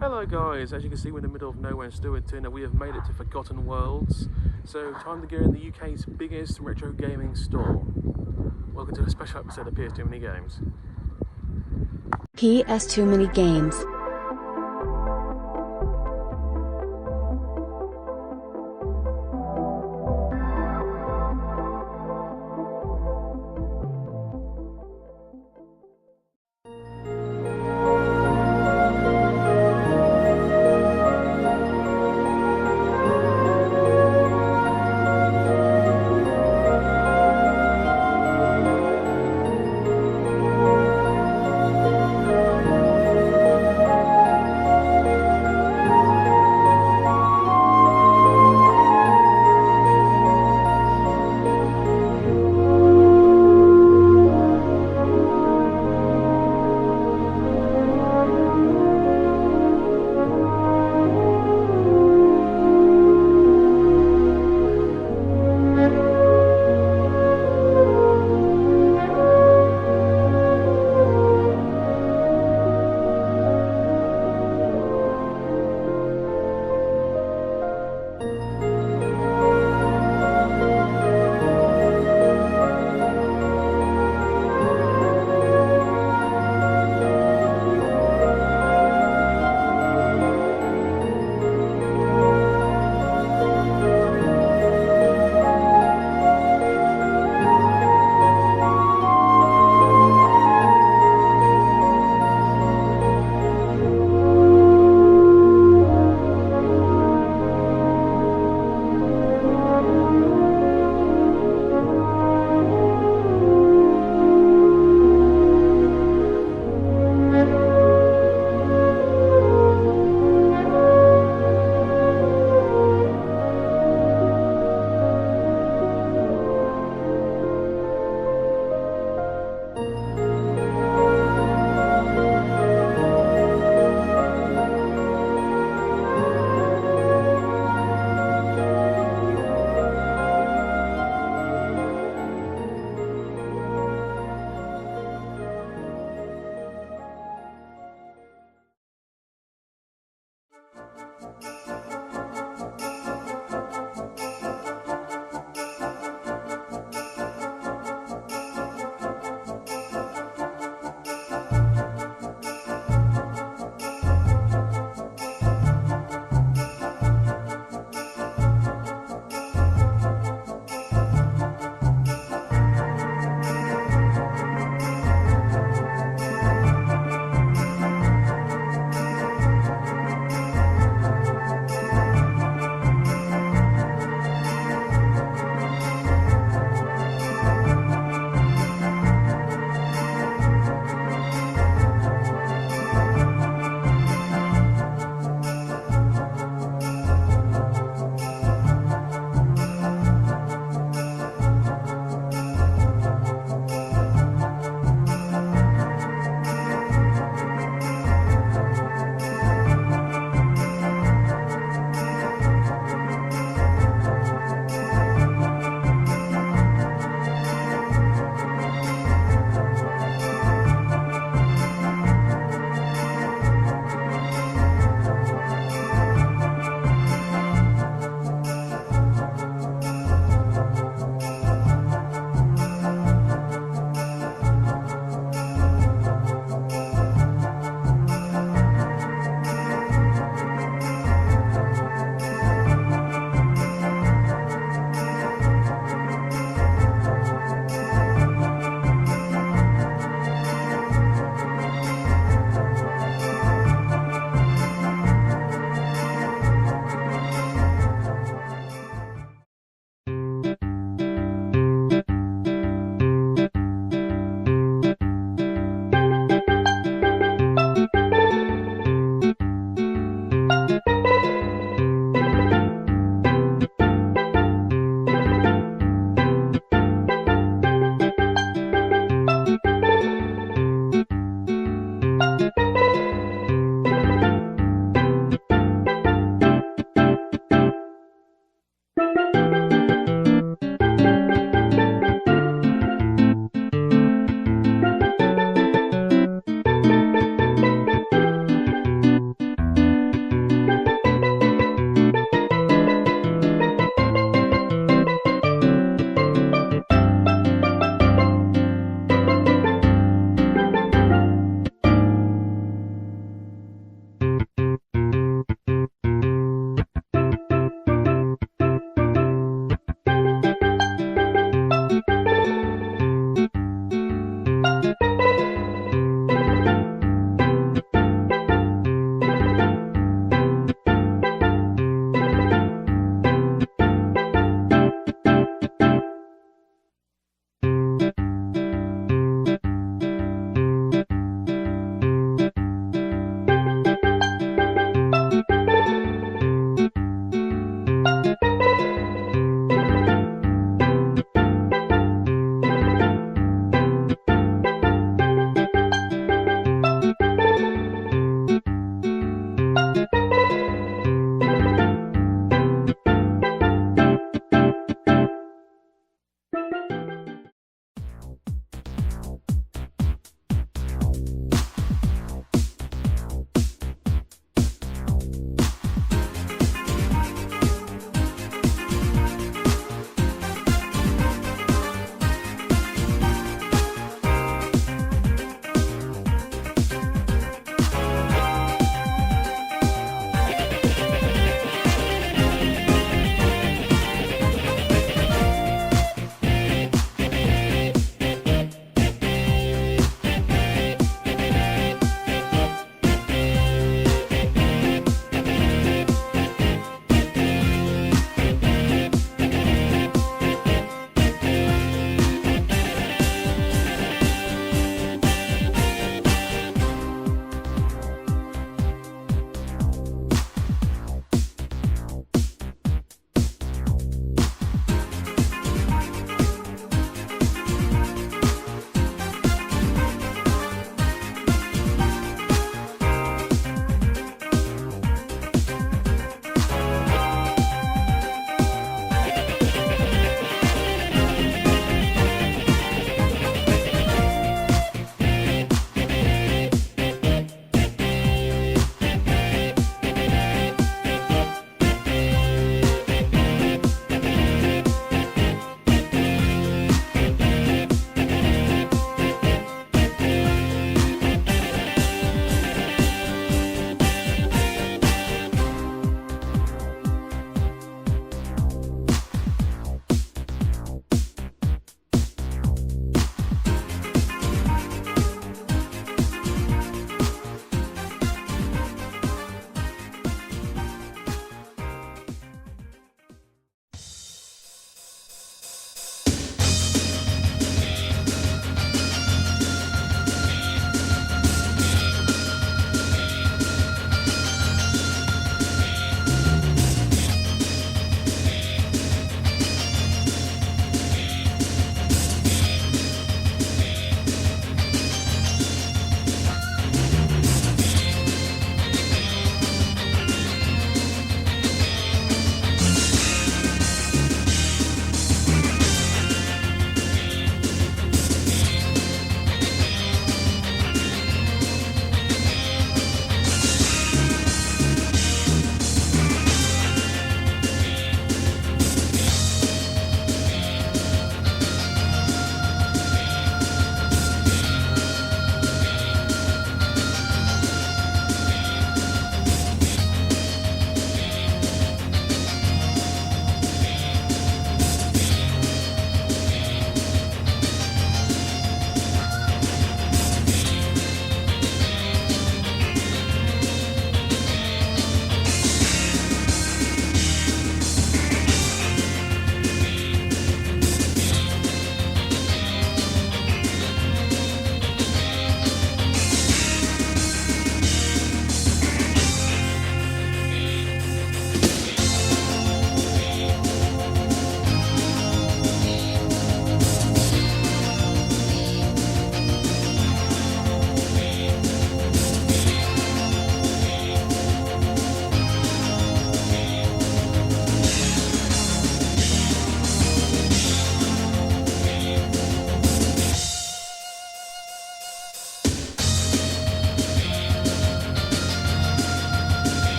Hello guys, as you can see we're in the middle of nowhere in Stewarton and we have made it to Forgotten Worlds. So time to go in the UK's biggest retro gaming store. Welcome to a special episode of PS2 Mini Games. PS2 Mini Games.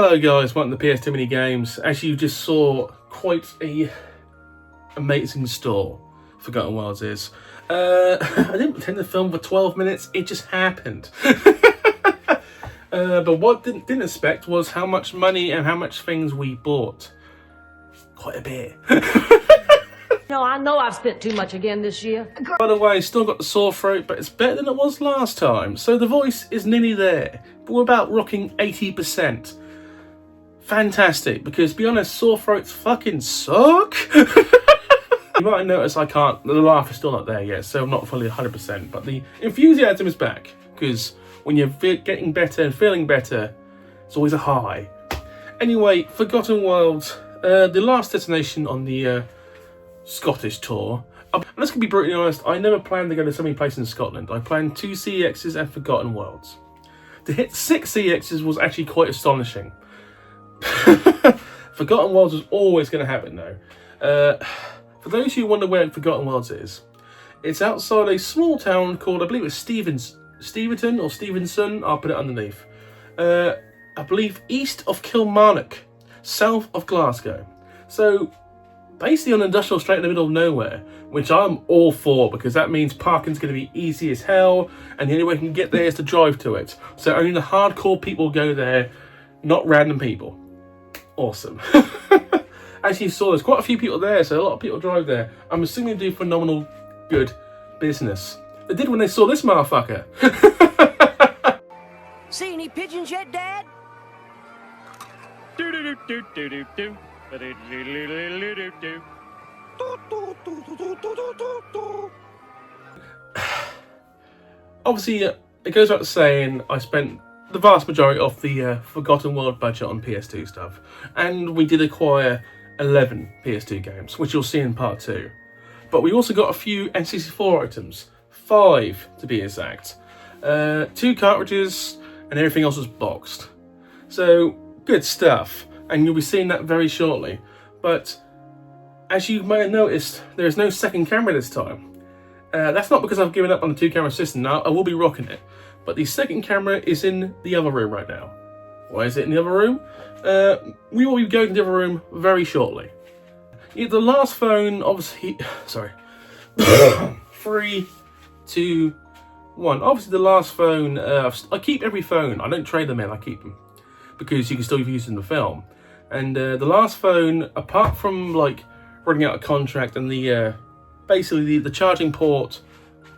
Hello guys, welcome to PS2 Mini Games. As you just saw, quite a amazing store Forgotten Worlds is. I didn't intend to film for 12 minutes, it just happened. But what didn't expect was how much money and how much things we bought. Quite a bit. No, I know I've spent too much again this year. By the way, still got the sore throat, but it's better than it was last time. So the voice is nearly there, but we're about rocking 80%. Fantastic, because to be honest, sore throats fucking suck. You might notice the laugh is still not there yet, so I'm not fully 100%, but the enthusiasm is back, because when you're getting better and feeling better, it's always a high. Anyway, Forgotten Worlds, the last destination on the Scottish tour. And let's be brutally honest, I never planned to go to so many places in Scotland. I planned 2 CEXs and Forgotten Worlds. To hit 6 CEXs was actually quite astonishing. Forgotten Worlds was always going to happen though. For those who wonder where Forgotten Worlds is, it's outside a small town called, I believe it's Steventon or Stevenson, I'll put it underneath. I believe east of Kilmarnock, south of Glasgow. So basically on an industrial estate in the middle of nowhere, which I'm all for because that means parking's going to be easy as hell and the only way you can get there is to drive to it. So only the hardcore people go there, not random people. Awesome. As you saw, there's quite a few people there, so a lot of people drive there. I'm assuming they do phenomenal good business. They did when they saw this motherfucker. See any pigeons yet, Dad? Obviously, it goes without saying, I spent the vast majority of the Forgotten World budget on PS2 stuff, and we did acquire 11 PS2 games, which you'll see in part 2. But we also got a few N64 items, 5 to be exact, 2 cartridges, and everything else was boxed. So, good stuff, and you'll be seeing that very shortly. But, as you may have noticed, there is no second camera this time. That's not because I've given up on the 2-camera system. Now, I will be rocking it. But the second camera is in the other room right now. Why is it in the other room? We will be going to the other room very shortly. Yeah, the last phone, obviously... Sorry. 3, 2, 1. Obviously, the last phone... I keep every phone. I don't trade them in. I keep them. Because you can still use them in the film. And the last phone, apart from, like, running out of contract and the... basically, the charging port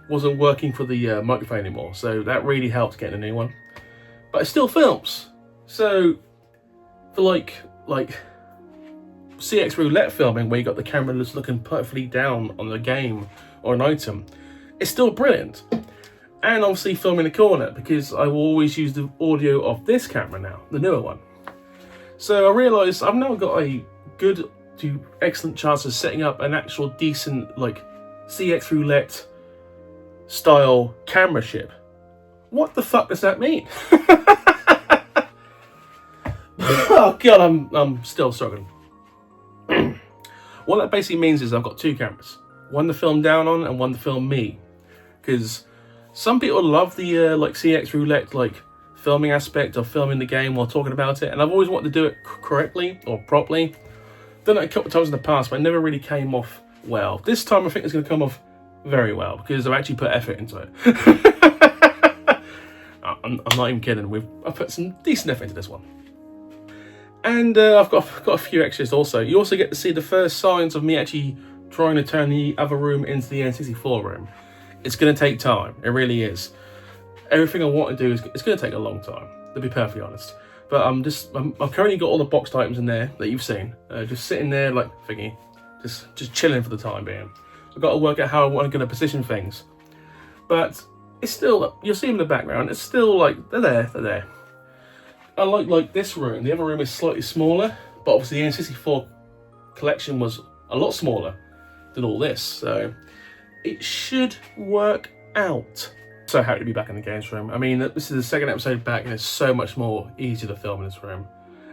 wasn't working for the microphone anymore, so that really helped getting a new one. But it still films. So for like CX roulette filming, where you got the camera just looking perfectly down on the game or an item, it's still brilliant. And obviously filming the corner, because I will always use the audio of this camera now, the newer one. So I realised I've now got a good to excellent chance of setting up an actual decent like CX roulette style camera ship. What the fuck does that mean? Oh god, I'm still struggling. What that basically means is I've got 2 cameras, one to film down on and one to film me, because some people love the like CX roulette like filming aspect of filming the game while talking about it, and I've always wanted to do it correctly or properly. Done it a couple of times in the past, but it never really came off well. This time I think it's going to come off very well, because I've actually put effort into it. I'm not even kidding, I've put some decent effort into this one. And I've got a few extras also. You also get to see the first signs of me actually trying to turn the other room into the N64 room. It's going to take time, it really is. Everything I want to do it's going to take a long time, to be perfectly honest. But I've currently got all the boxed items in there that you've seen, just sitting there like thingy, just chilling for the time being. I've got to work out how I want to position things, but it's still, you'll see them in the background. It's still like they're there. Unlike like this room, the other room is slightly smaller, but obviously the N64 collection was a lot smaller than all this, so it should work out. So happy to be back in the games room. I mean, this is the second episode back, and it's so much more easier to film in this room.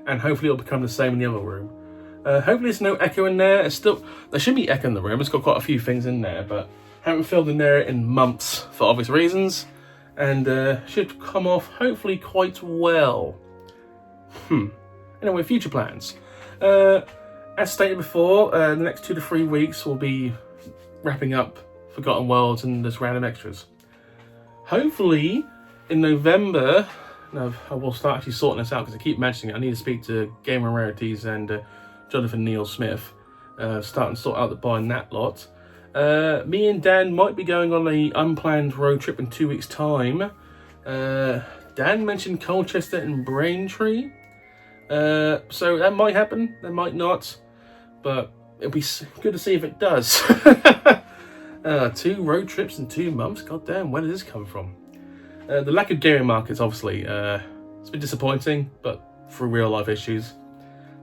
And hopefully it'll become the same in the other room. Hopefully there's no echo in there. There should be echo in the room. It's got quite a few things in there, but haven't filmed in there in months for obvious reasons. And should come off hopefully quite well. Anyway, future plans. As stated before, the next 2 to 3 weeks we'll be wrapping up Forgotten Worlds and there's random extras. Hopefully, in November, I will start actually sorting this out because I keep mentioning it. I need to speak to Gamer Rarities and Jonathan Neil Smith, start and sort out the buying that lot. Me and Dan might be going on a unplanned road trip in 2 weeks' time. Dan mentioned Colchester and Braintree, so that might happen, that might not, but it'll be good to see if it does. 2 road trips in 2 months, goddamn, where did this come from? The lack of gaming markets, obviously, it's been disappointing, but for real life issues,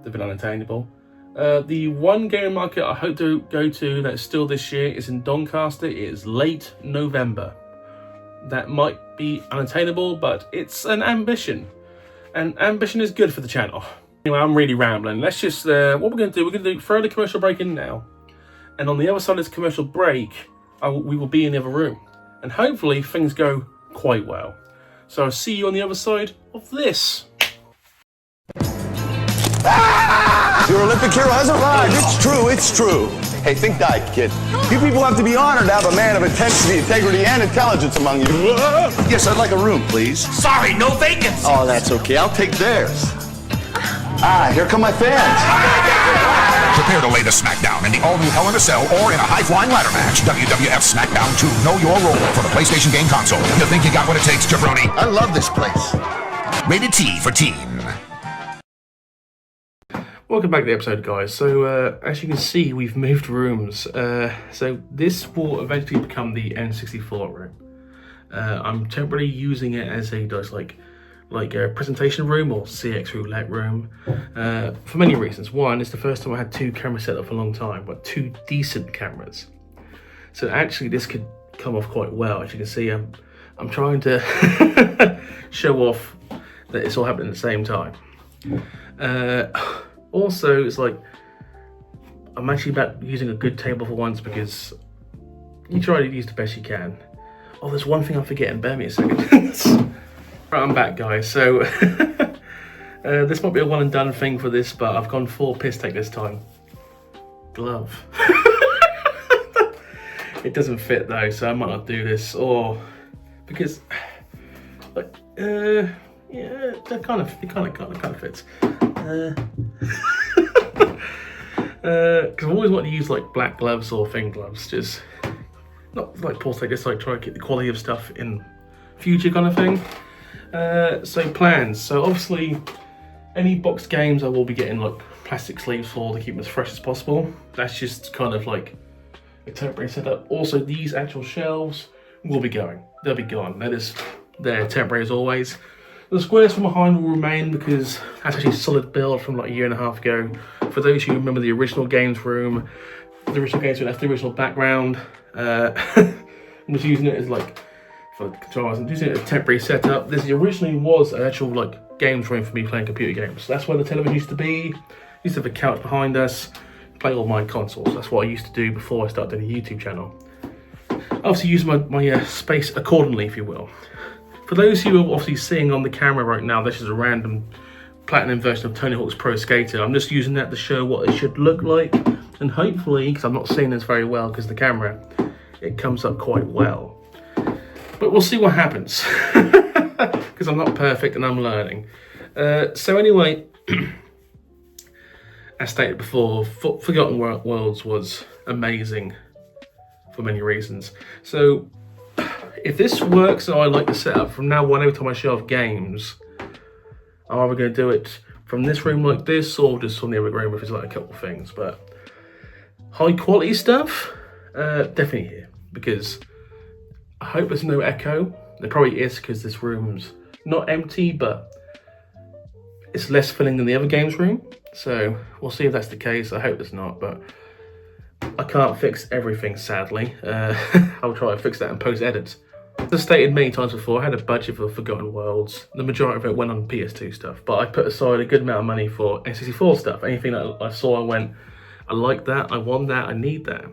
they've been unattainable. The one gaming market I hope to go to that's still this year is in Doncaster. It is late November. That might be unattainable, but it's an ambition. And ambition is good for the channel. Anyway, I'm really rambling. Let's just, what we're going to do, throw the commercial break in now. And on the other side of this commercial break, we will be in the other room. And hopefully things go quite well. So I'll see you on the other side of this. Your Olympic hero has arrived. It's true. Hey, think dyke, kid. You people have to be honored to have a man of intensity, integrity, and intelligence among you. Yes, I'd like a room, please. Sorry, no vacancy. Oh, that's okay. I'll take theirs. Here come my fans. Prepare to lay the smackdown in the all-new Hell in a Cell or in a high-flying ladder match. WWF SmackDown 2, Know Your Role for the PlayStation game console. You think you got what it takes, jabroni? I love this place. Rated T for teen. Welcome back to the episode, guys. So, as you can see, we've moved rooms. So this will eventually become the N64 room. I'm temporarily using it as a a presentation room or CX roulette room for many reasons. One, it's the first time I had 2 cameras set up for a long time, but 2 decent cameras. So actually, this could come off quite well. As you can see, I'm trying to show off that it's all happening at the same time. Also, it's like, I'm actually about using a good table for once because you try to use the best you can. Oh, there's one thing I'm forgetting, bear me a second. Right, I'm back, guys. So, this might be a one and done thing for this, but I've gone full piss take this time. Glove. It doesn't fit though, so I might not do this, or, because, like, yeah, it kind of fits. Because I've always wanted to use like black gloves or thin gloves, just not like porcelain, just like try to keep the quality of stuff in future kind of thing. So plans. So obviously, any boxed games I will be getting like plastic sleeves for to keep them as fresh as possible. That's just kind of like a temporary setup. Also, these actual shelves will be going. They'll be gone. They're temporary as always. The squares from behind will remain because that's actually a solid build from like a year and a half ago. For those who remember the original games room, that's the original background. I'm just using it as like, for the controllers, I'm using it as a temporary setup. This originally was an actual like games room for me playing computer games. That's where the television used to be. Used to have a couch behind us, play all my consoles. That's what I used to do before I started a YouTube channel. I obviously use my space accordingly, if you will. For those who are obviously seeing on the camera right now, this is a random platinum version of Tony Hawk's Pro Skater. I'm just using that to show what it should look like, and hopefully, because I'm not seeing this very well because the camera, it comes up quite well. But we'll see what happens, because I'm not perfect and I'm learning. So anyway, as stated before, Forgotten Worlds was amazing for many reasons. So if this works and I like the setup, from now on, every time I show off games, I'm either going to do it from this room like this, or just from the other room if it's like a couple of things. But high quality stuff, definitely here, because I hope there's no echo. There probably is, because this room's not empty, but it's less filling than the other games room. So we'll see if that's the case. I hope it's not, but I can't fix everything, sadly. I'll try to fix that in post-edit. As stated many times before, I had a budget for Forgotten Worlds. The majority of it went on PS2 stuff, but I put aside a good amount of money for N64 stuff. Anything that I saw, I went, I like that, I want that, I need that.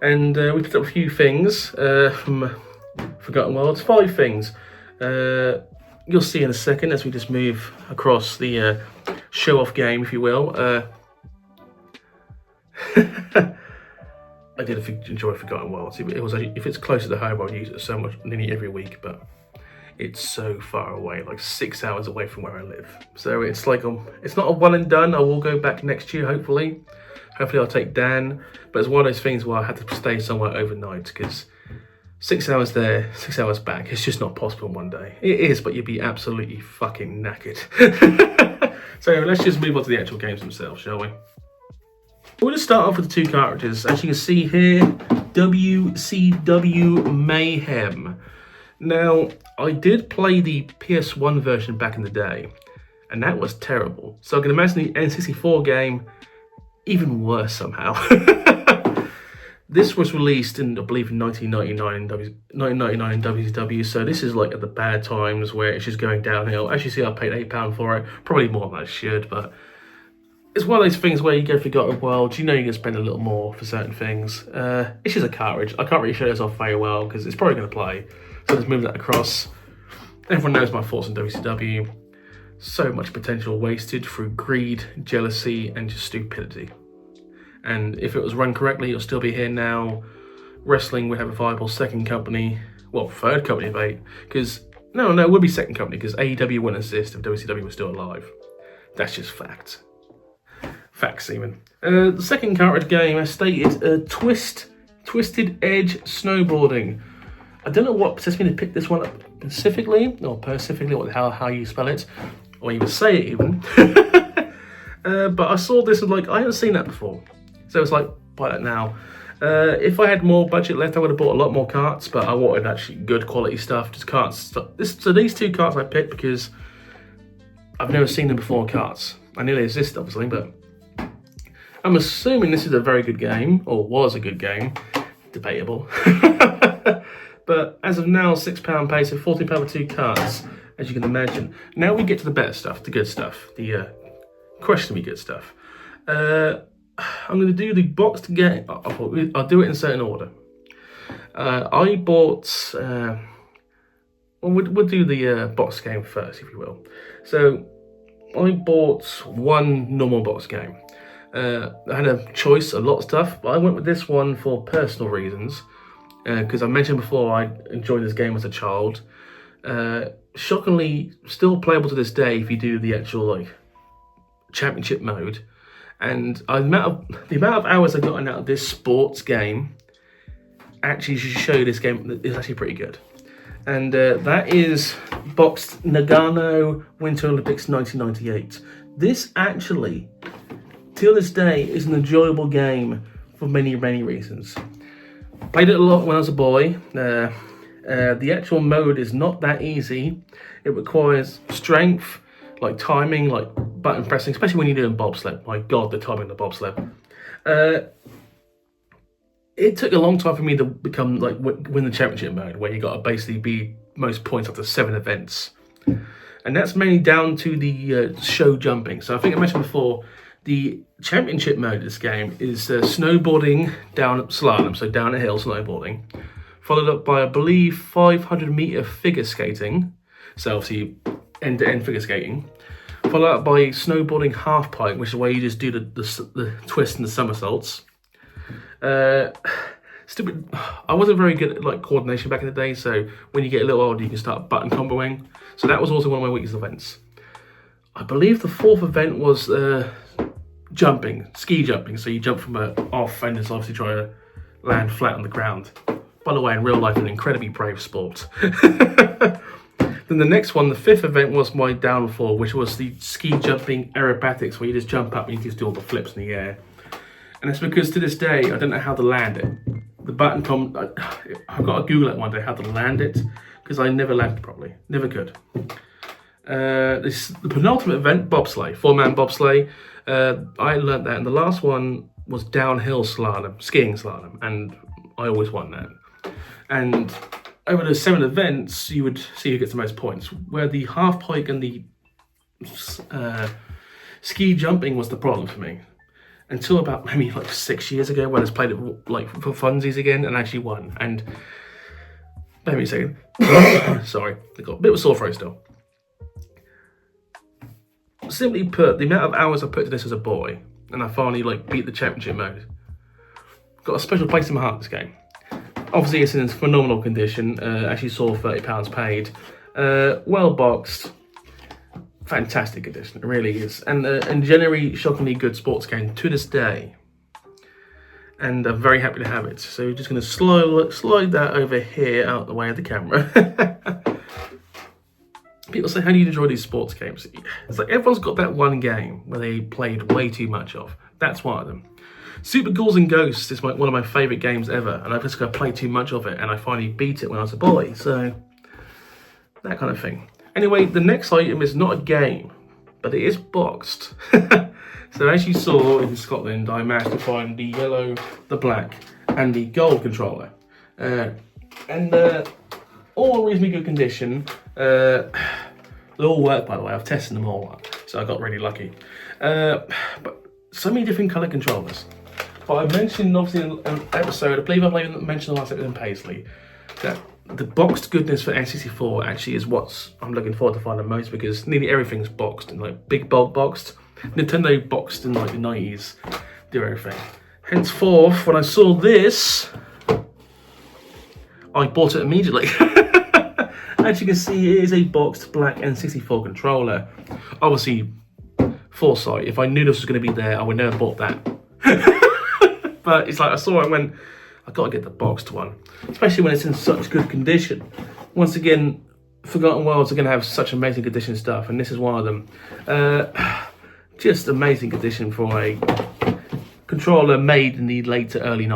And we picked up a few things from Forgotten Worlds, 5 things. You'll see in a second as we just move across the show-off game, if you will. I did enjoy Forgotten Wilds. It was actually, if it's closer to home, I'll use it so much, nearly every week, but it's so far away, like 6 hours away from where I live. So it's like, it's not a one and done. I will go back next year, hopefully. Hopefully I'll take Dan, but it's one of those things where I had to stay somewhere overnight, because 6 hours there, 6 hours back, it's just not possible in one day. It is, but you'd be absolutely fucking knackered. So let's just move on to the actual games themselves, shall we? We'll just start off with the two cartridges. As you can see here, WCW Mayhem. Now, I did play the PS1 version back in the day, and that was terrible. So I can imagine the N64 game even worse somehow. This was released in, I believe, in 1999 in WCW, so this is like at the bad times where it's just going downhill. As you see, I paid £8 for it, probably more than I should, but it's one of those things where you go Forgotten World, you know you're going to spend a little more for certain things. It's just a cartridge. I can't really show this off very well because it's probably going to play. So let's move that across. Everyone knows my thoughts on WCW. So much potential wasted through greed, jealousy, and just stupidity. And if it was run correctly, it'll still be here now. Wrestling would have a viable second company. Well, third company of 8. Because, no, it would be second company because AEW wouldn't exist if WCW was still alive. That's just fact. Facts, even. The second cartridge game, as stated, Twisted Edge Snowboarding. I don't know what possessed me to pick this one up specifically, how you spell it, or even say it even. But I saw this and like, I haven't seen that before. So it's like, buy that now. If I had more budget left, I would have bought a lot more carts, but I wanted actually good quality stuff, just carts. So these two carts I picked because I've never seen them before, carts. I knew they exist, obviously, but I'm assuming this is a very good game, or was a good game. Debatable. But as of now, £6 pay, so £14 for two carts, as you can imagine. Now we get to the better stuff, the good stuff, the questionably good stuff. I'm going to do the boxed game. I'll do it in certain order. I bought. We'll do the box game first, if you will. So I bought one normal box game. I had a choice, a lot of stuff, but I went with this one for personal reasons. Because I mentioned before, I enjoyed this game as a child. Shockingly, still playable to this day if you do the actual like championship mode. And the amount of hours I've gotten out of this sports game actually should show this game is actually pretty good. And that is Boxed Nagano Winter Olympics 1998. This actually, till this day, is an enjoyable game for many, many reasons. Played it a lot when I was a boy. The actual mode is not that easy. It requires strength, like timing, like button pressing, especially when you're doing bobsled. My God, the timing of the bobsled. It took a long time for me to become like win the championship mode, where you got to basically be most points after 7 events, and that's mainly down to the show jumping. So I think I mentioned before, the championship mode of this game is snowboarding down slalom, so down a hill snowboarding, followed up by I believe 500-meter figure skating. So obviously end-to-end figure skating. Followed up by snowboarding half pipe, which is where you just do the twist and the somersaults. Stupid. I wasn't very good at like coordination back in the day, so when you get a little older, you can start button comboing. So that was also one of my weakest events. I believe the 4th event was jumping, ski jumping. So you jump from off and it's obviously trying to land flat on the ground. By the way, in real life, an incredibly brave sport. Then the next one, the 5th event, was my downfall, which was the ski jumping aerobatics, where you just jump up and you just do all the flips in the air. And it's because to this day, I don't know how to land it. The button I've got to Google it one day, how to land it, because I never landed properly. Never could. The penultimate event, bobsleigh, 4-man bobsleigh. I learned that, and the last one was downhill slalom, skiing slalom, and I always won that. And over the 7 events, you would see who gets the most points, where the half pipe and the ski jumping was the problem for me. Until about maybe like 6 years ago, when I just played it like for funsies again and actually won. And wait a second. Sorry, I got a bit of a sore throat still. simply put, the amount of hours I put to this as a boy, and I finally like beat the championship mode, got a special place in my heart, this game. Obviously it's in phenomenal condition, actually saw £30 paid, well boxed, fantastic condition, it really is, and generally shockingly good sports game to this day. And I'm very happy to have it. So we're just going to slide that over here out the way of the camera. People say, how do you enjoy these sports games? It's like everyone's got that one game where they played way too much of. That's one of them. Super Ghouls and Ghosts is one of my favourite games ever, and I've just got to play too much of it, and I finally beat it when I was a boy, so that kind of thing. Anyway, the next item is not a game, but it is boxed. So as you saw in Scotland, I managed to find the yellow, the black, and the gold controller. All reasonably good condition. They all work, by the way. I've tested them all, so I got really lucky. But so many different colour controllers. But I mentioned, obviously, in an episode, I believe I mentioned the last episode in Paisley, that the boxed goodness for N64 actually is what I'm looking forward to find the most, because nearly everything's boxed, and like big bulk boxed. Nintendo boxed in like the 90s, do everything. Henceforth, when I saw this, I bought it immediately. As you can see, it is a boxed black N64 controller. Obviously, foresight, if I knew this was going to be there, I would never have bought that. But it's like, I saw it and went, I've got to get the boxed one. Especially when it's in such good condition. Once again, Forgotten Worlds are going to have such amazing condition stuff, and this is one of them. Just amazing condition for a controller made in the late to mid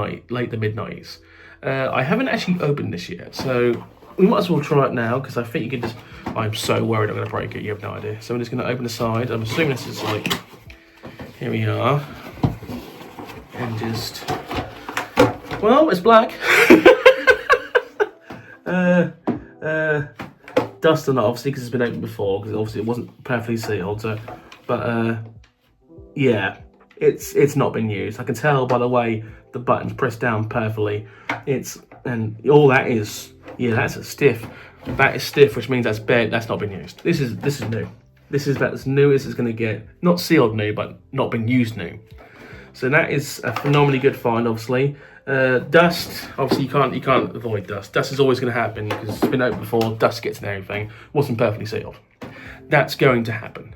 90s. I haven't actually opened this yet, so we might as well try it now, because I think you can just... I'm so worried I'm going to break it, you have no idea. So I'm just going to open the side. I'm assuming this is like... Here we are. And just... Well, it's black. Dust on it, obviously, because it's been opened before, because obviously it wasn't perfectly sealed, so... But, yeah, it's not been used. I can tell by the way the button's pressed down perfectly. And all that is, yeah, that's a stiff. That is stiff, which means that's bad. That's not been used. This is new. This is about as new as it's going to get. Not sealed new, but not been used new. So that is a phenomenally good find, obviously. Dust, obviously you can't avoid dust. Dust is always going to happen because it's been opened before. Dust gets in everything. Wasn't perfectly sealed. That's going to happen.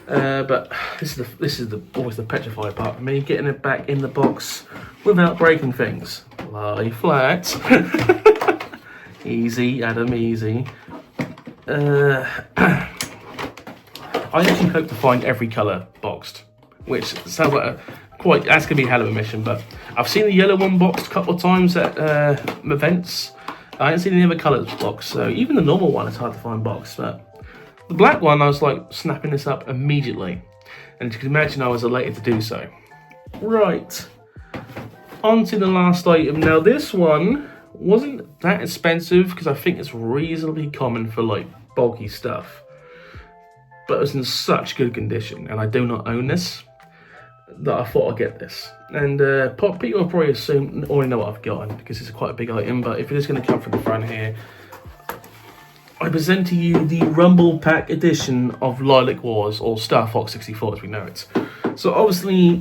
But this is always the petrified part for me, getting it back in the box without breaking things. Lie flat. Easy, Adam, easy. I actually hope to find every colour boxed, which sounds like that's gonna be a hell of a mission. But I've seen the yellow one boxed a couple of times at events. I haven't seen any other colours boxed, so even the normal one is hard to find boxed. But the black one, I was like snapping this up immediately, and you can imagine I was elated to do so. Right, on to the last item. Now this one wasn't that expensive because I think it's reasonably common for like bulky stuff, but it was in such good condition, and I do not own this, that I thought I'd get this. And people probably assume already know what I've gotten because it's quite a big item, but if it is going to come from the front here, I present to you the Rumble Pack edition of Lilac Wars, or Star Fox 64 as we know it. So obviously,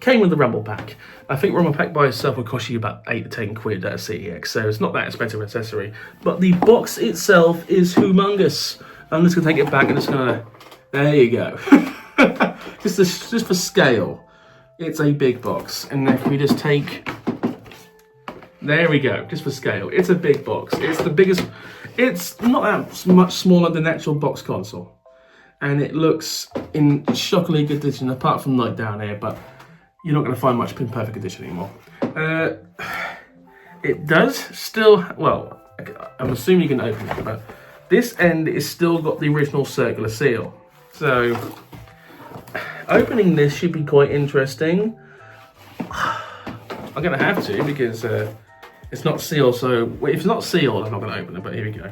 came with the Rumble Pack. I think Rumble Pack by itself will cost you about 8 to 10 quid at a CEX, so it's not that expensive an accessory. But the box itself is humongous. I'm just going to take it back and just going to... There you go. just for scale, it's a big box. And if we just take... There we go, just for scale. It's a big box. It's the biggest... It's not that much smaller than the actual box console. And it looks in shockingly good condition, apart from like down here, but you're not going to find much in perfect condition anymore. It does still, well, I'm assuming you can open it, but this end is still got the original circular seal. So, opening this should be quite interesting. I'm going to have to because it's not sealed, so if it's not sealed, I'm not going to open it, but here we go.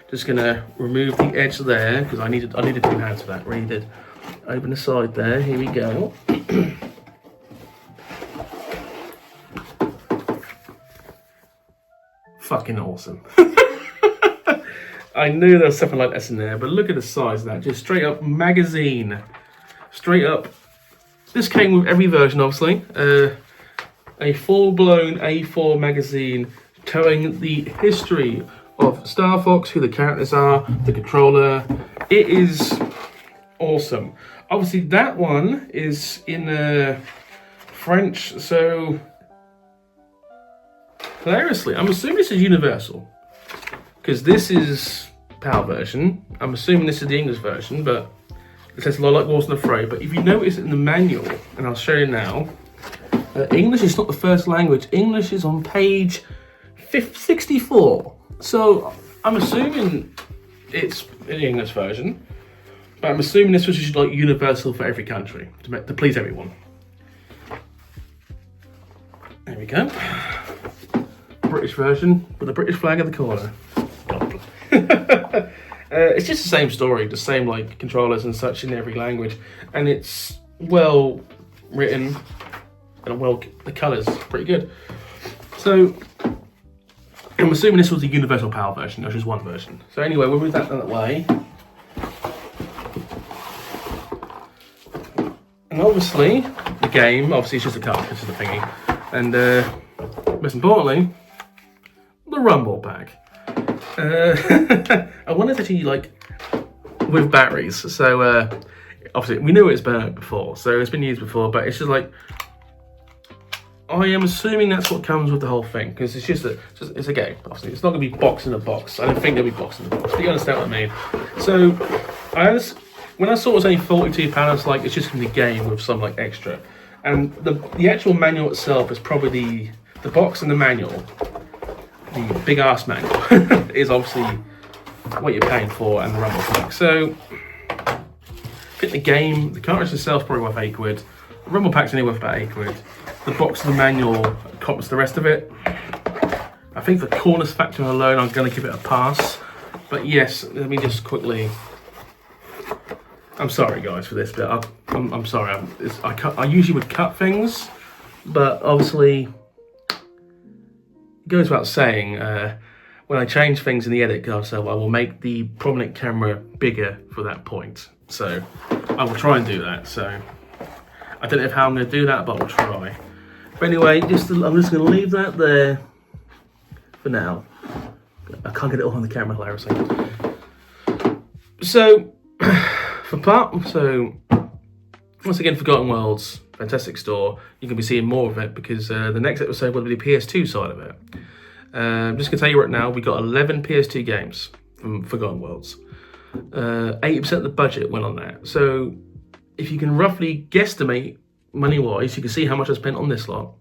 Just going to remove the edge there, because I needed 2 hands for that, really did. Open the side there, here we go. Fucking awesome. I knew there was something like this in there, but look at the size of that. Just straight up magazine. straight up. This came with every version, obviously. A full-blown A4 magazine telling the history of Star Fox, who the characters are, the controller. It is awesome. Obviously, that one is in French, so hilariously, I'm assuming this is universal, because this is PAL version. I'm assuming this is the English version, but it says a lot like Wasn't Afraid. But if you notice in the manual, and I'll show you now, English is not the first language. English is on page 64. So I'm assuming it's in the English version, but I'm assuming this was just like universal for every country to please everyone. There we go. British version with the British flag in the corner. It's just the same story, the same like controllers and such in every language, and it's well written and the colours pretty good. So I'm assuming this was the universal PAL version, not just one version. So anyway, we'll move that out of the way. And obviously, the game, obviously it's just a card, this is the thingy. And most importantly, the Rumble pack. I wonder if it's actually like with batteries. So obviously we knew it's been before, so it's been used before, but it's just like, I am assuming that's what comes with the whole thing, because it's just it's a game. Obviously, it's not going to be box in a box. I don't think there'll be box in a box, but you understand what I mean. So, when I saw it was only £42, I was like, it's just going to be a game with some like extra. And the actual manual itself is probably the box and the manual, the big ass manual, is obviously what you're paying for, and the Rumble pack. So, I think the game, the cartridge itself is probably worth £8. The Rumble pack's only worth about £8. The box of the manual costs the rest of it. I think the corners factor alone, I'm going to give it a pass. But yes, let me just quickly. I'm sorry, guys, for this, but I'm sorry. I usually would cut things, but obviously, it goes without saying. When I change things in the edit so I will make the prominent camera bigger for that point. So I will try and do that. So I don't know how I'm going to do that, but I'll try. But anyway, I'm just going to leave that there for now. I can't get it all on the camera, hilariously. So, once again, Forgotten Worlds, fantastic store. You can be seeing more of it because the next episode will be the PS2 side of it. I'm just going to tell you right now, we got 11 PS2 games from Forgotten Worlds. 80% of the budget went on that. So, if you can roughly guesstimate money-wise, you can see how much I spent on this lot,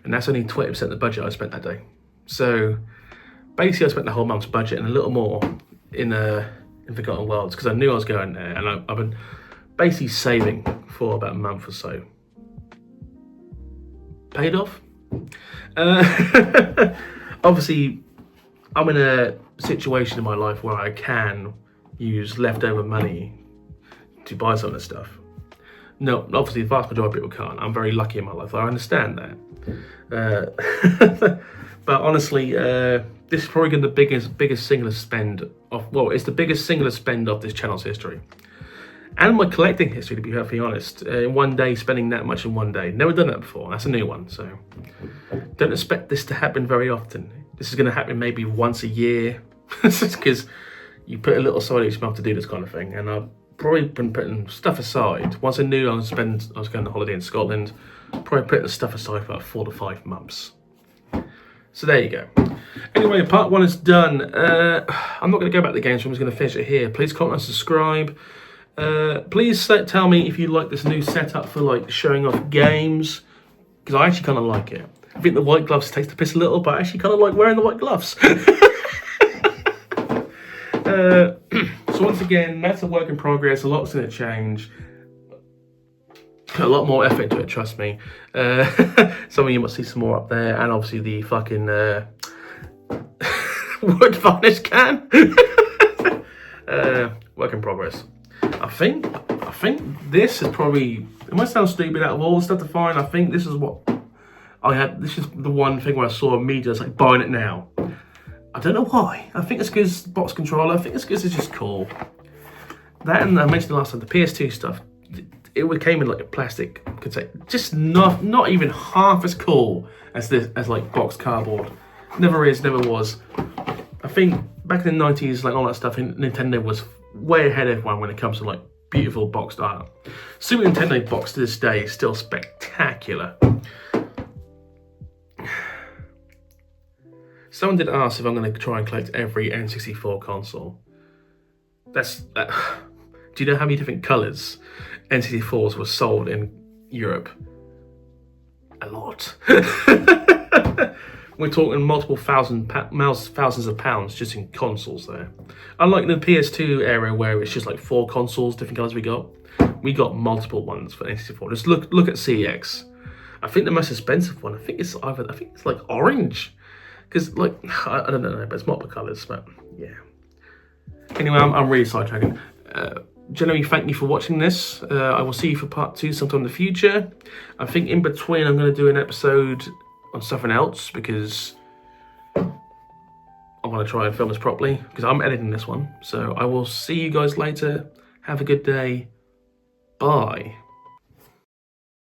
and that's only 20% of the budget I spent that day. So basically, I spent the whole month's budget and a little more in Forgotten Worlds because I knew I was going there, and I've been basically saving for about a month or so. Paid off. Obviously, I'm in a situation in my life where I can use leftover money to buy some of this stuff. No, obviously the vast majority of people can't. I'm very lucky in my life. I understand that. But honestly, this is probably going to be the biggest singular spend of, well, it's the biggest singular spend of this channel's history. And my collecting history, to be perfectly honest. In one day, spending that much in one day. Never done that before. That's a new one, so don't expect this to happen very often. This is going to happen maybe once a year. Because you put a little aside each month to do this kind of thing. And I've probably been putting stuff aside. Once I knew I was going on holiday in Scotland, probably putting the stuff aside for about 4 to 5 months. So there you go. Anyway, part 1 is done. I'm not going to go back to the games, so I'm just going to finish it here. Please comment and subscribe. Please tell me if you like this new setup for like showing off games, because I actually kind of like it. I think the white gloves takes the piss a little, but I actually kind of like wearing the white gloves. So once again, that's a work in progress. A lot's going to change. Put a lot more effort into it, trust me. Some of you might see some more up there, and obviously the fucking wood varnish can. Work in progress. I think this is probably, it might sound stupid out of all the stuff to find, I think this is what I had. This is the one thing where I saw immediately, I was like, buying it now. I don't know why. I think it's because box controller. I think it's because it's just cool. That, and I mentioned last time, the PS2 stuff. it came in like a plastic container, just not even half as cool as like boxed cardboard. Never is, never was. I think back in the 90s, like all that stuff, Nintendo was way ahead of everyone when it comes to like beautiful boxed art. Super Nintendo box to this day is still spectacular. Someone did ask if I'm going to try and collect every N64 console. Do you know how many different colours N64s were sold in Europe? A lot. We're talking multiple thousands of pounds just in consoles there. Unlike the PS2 era where it's just like 4 consoles, different colours we got multiple ones for N64. Just look at CX. I think the most expensive one, I think it's like orange. Because like, I don't know, but it's multiple colours, but yeah. Anyway, I'm really sidetracking. Generally, thank you for watching this. I will see you for part 2 sometime in the future. I think in between I'm going to do an episode on something else because I want to try and film this properly because I'm editing this one. So I will see you guys later. Have a good day. Bye.